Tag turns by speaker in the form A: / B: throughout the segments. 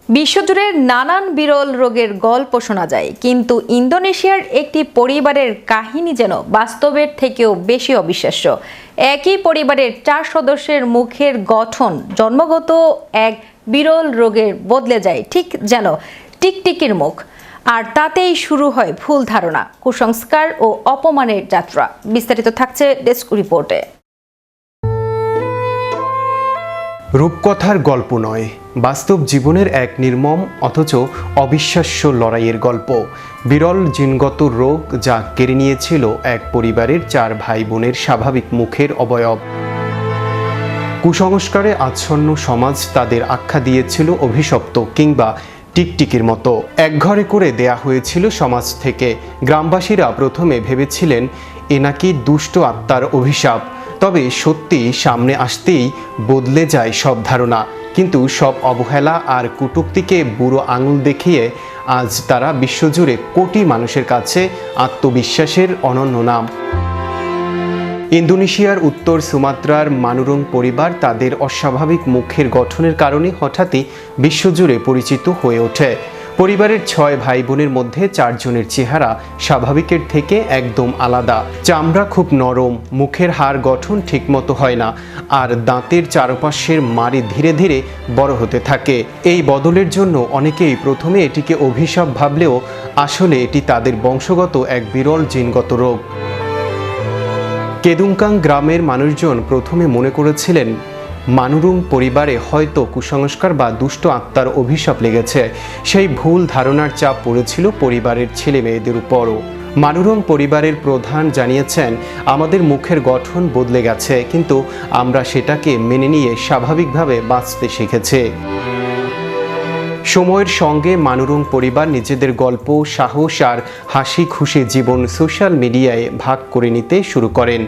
A: বিশ্বজুড়ে নানান বিরল রোগের গল্প শোনা যায়, কিন্তু ইন্দোনেশিয়ার একটি পরিবারের কাহিনী যেন বাস্তবের থেকেও বেশি অবিশ্বাস্য। একই পরিবারের 4 সদস্যের মুখের গঠন জন্মগত এক বিরল রোগের বদলে যায়, ঠিক যেন টিকটিকির মুখ। আর তাতেই শুরু হয় ভুল ধারণা, কুসংস্কার ও অপমানের যাত্রা। বিস্তারিত থাকছে ডেস্ক রিপোর্টে।
B: রূপকথার গল্প নয়, বাস্তব জীবনের এক নির্মম অথচ অবিশ্বাস্য লড়াইয়ের গল্প। বিরল জিনগত রোগ যা কেড়ে নিয়েছিল এক পরিবারের 4 ভাই বোনের স্বাভাবিক মুখের অবয়ব। কুসংস্কারে আচ্ছন্ন সমাজ তাদের আখ্যা দিয়েছিল অভিশপ্ত কিংবা টিকটিকির মতো। একঘরে করে দেয়া হয়েছিল সমাজ থেকে। গ্রামবাসীরা প্রথমে ভেবেছিলেন এ নাকি দুষ্ট আত্মার অভিশাপ। তবে সত্যি সামনে আসতেই বদলে যায় সব ধারণা। কিন্তু সব অবহেলা আর কটূক্তিকে বুড়ো আঙুল দেখিয়ে আজ তারা বিশ্বজুড়ে কোটি মানুষের কাছে আত্মবিশ্বাসের অনন্য নাম। ইন্দোনেশিয়ার উত্তর সুমাত্রার মানুরং পরিবার তাদের অস্বাভাবিক মুখের গঠনের কারণে হঠাৎই বিশ্বজুড়ে পরিচিত হয়ে ওঠে। পরিবারের 6 ভাই বোনের মধ্যে 4 জনের চেহারা স্বাভাবিকের থেকে একদম আলাদা। চামড়া খুব নরম, মুখের হাড় গঠন ঠিকমতো হয় না, আর দাঁতের চারপাশের মাড়ি ধীরে ধীরে বড় হতে থাকে। এই বদলের জন্য অনেকেই প্রথমে এটিকে অভিশাপ ভাবলেও আসলে এটি তাদের বংশগত এক বিরল জিনগত রোগ। কেদুংকাং গ্রামের মানুষজন প্রথমে মনে করেছিলেন মানুরুং পরিবারে হয়তো কুসংস্কার বা দুষ্ট আত্মার অভিশাপ লেগেছে। সেই ভুল ধারণার চাপ পড়েছিল পরিবারের ছেলে মেয়েদের উপরও। মানুরুং পরিবারের প্রধান জানিয়েছেন, আমাদের মুখের গঠন বদলে গেছে, কিন্তু আমরা সেটাকে মেনে নিয়ে স্বাভাবিকভাবে বাঁচতে শিখেছি। সময়ের সঙ্গে মানুরুং পরিবার নিজেদের গল্প, সাহস আর হাসি খুশি জীবন সোশ্যাল মিডিয়ায় ভাগ করে নিতে শুরু করেন।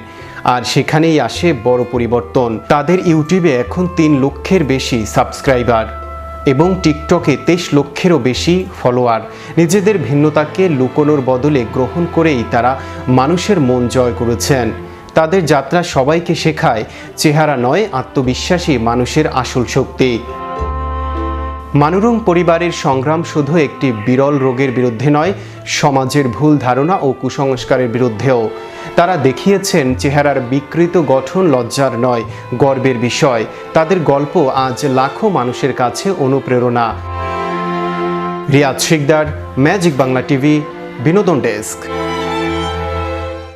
B: আর সেখানেই আসে বড় পরিবর্তন। তাদের ইউটিউবে এখন 3 লক্ষের বেশি সাবস্ক্রাইবার এবং টিকটকে 23 লক্ষেরও বেশি ফলোয়ার। নিজেদের ভিন্নতাকে লুকোনোর বদলে গ্রহণ করেই তারা মানুষের মন জয় করেছেন। তাদের যাত্রা সবাইকে শেখায়, চেহারা নয়, আত্মবিশ্বাসী মানুষের আসল শক্তি। মানুরুং পরিবারের সংগ্রাম শুধু একটি বিরল রোগের বিরুদ্ধে নয়, সমাজের ভুল ধারণা ও কুসংস্কারের বিরুদ্ধেও। তারা দেখিয়েছেন চেহারার বিকৃত গঠন লজ্জার নয়, গর্বের বিষয়। তাদের গল্প আজ লাখো মানুষের কাছে অনুপ্রেরণা। রিয়াদ শিকদার, ম্যাজিক বাংলা টিভি, বিনোদন ডেস্ক।